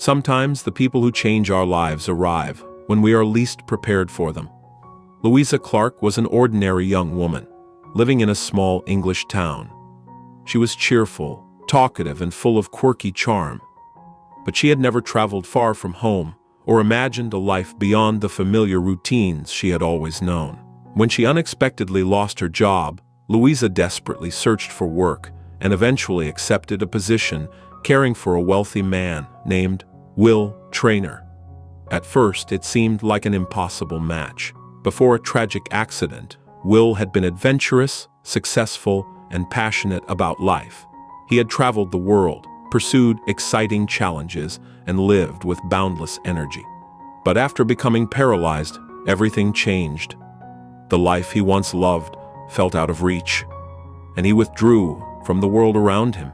Sometimes the people who change our lives arrive when we are least prepared for them. Louisa Clark was an ordinary young woman, living in a small English town. She was cheerful, talkative, and full of quirky charm. But she had never traveled far from home or imagined a life beyond the familiar routines she had always known. When she unexpectedly lost her job, Louisa desperately searched for work and eventually accepted a position caring for a wealthy man named Will Traynor. At first, it seemed like an impossible match. Before a tragic accident, Will had been adventurous, successful, and passionate about life. He had traveled the world, pursued exciting challenges, and lived with boundless energy. But after becoming paralyzed, everything changed. The life he once loved felt out of reach, and he withdrew from the world around him.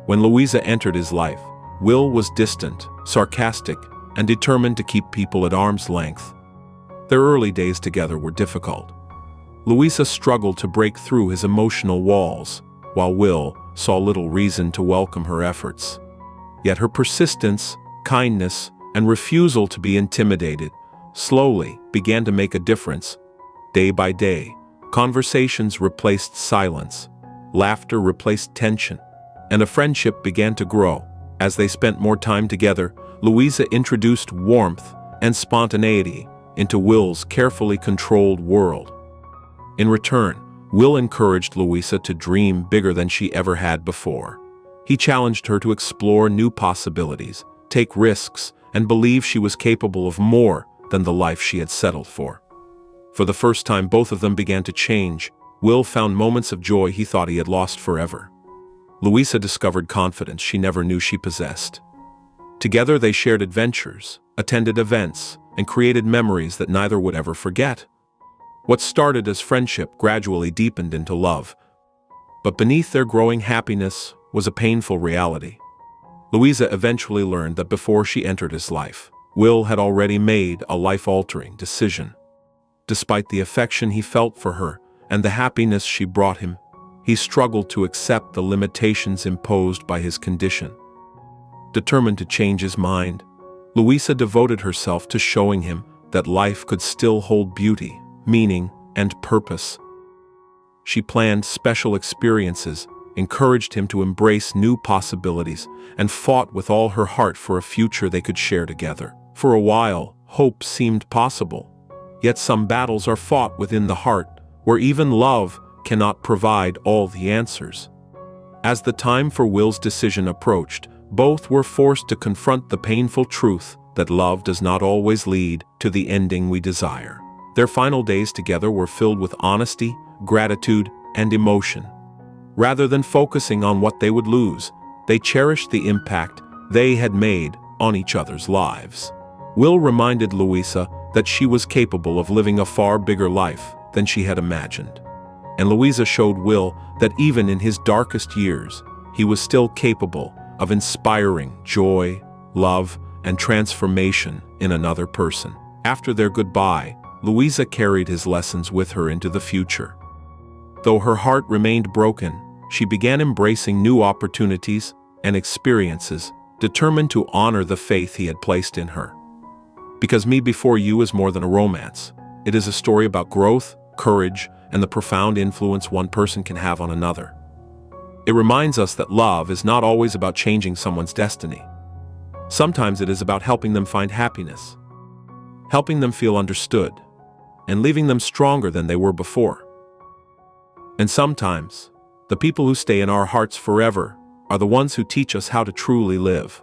When Louisa entered his life, Will was distant, sarcastic, and determined to keep people at arm's length. Their early days together were difficult. Louisa struggled to break through his emotional walls, while Will saw little reason to welcome her efforts. Yet her persistence, kindness, and refusal to be intimidated slowly began to make a difference. Day by day, conversations replaced silence, laughter replaced tension, and a friendship began to grow. As they spent more time together, Louisa introduced warmth and spontaneity into Will's carefully controlled world. In return, Will encouraged Louisa to dream bigger than she ever had before. He challenged her to explore new possibilities, take risks, and believe she was capable of more than the life she had settled for. For the first time, both of them began to change. Will found moments of joy he thought he had lost forever. Louisa discovered confidence she never knew she possessed. Together they shared adventures, attended events, and created memories that neither would ever forget. What started as friendship gradually deepened into love. But beneath their growing happiness was a painful reality. Louisa eventually learned that before she entered his life, Will had already made a life-altering decision. Despite the affection he felt for her and the happiness she brought him, he struggled to accept the limitations imposed by his condition. Determined to change his mind, Louisa devoted herself to showing him that life could still hold beauty, meaning, and purpose. She planned special experiences, encouraged him to embrace new possibilities, and fought with all her heart for a future they could share together. For a while, hope seemed possible. Yet some battles are fought within the heart, where even love cannot provide all the answers. As the time for Will's decision approached, both were forced to confront the painful truth that love does not always lead to the ending we desire. Their final days together were filled with honesty, gratitude, and emotion. Rather than focusing on what they would lose, they cherished the impact they had made on each other's lives. Will reminded Louisa that she was capable of living a far bigger life than she had imagined. And Louisa showed Will that even in his darkest years, he was still capable of inspiring joy, love, and transformation in another person. After their goodbye, Louisa carried his lessons with her into the future. Though her heart remained broken, she began embracing new opportunities and experiences, determined to honor the faith he had placed in her. Because Me Before You is more than a romance. It is a story about growth, courage, and the profound influence one person can have on another. It reminds us that love is not always about changing someone's destiny. Sometimes it is about helping them find happiness, helping them feel understood, and leaving them stronger than they were before. And sometimes, the people who stay in our hearts forever are the ones who teach us how to truly live.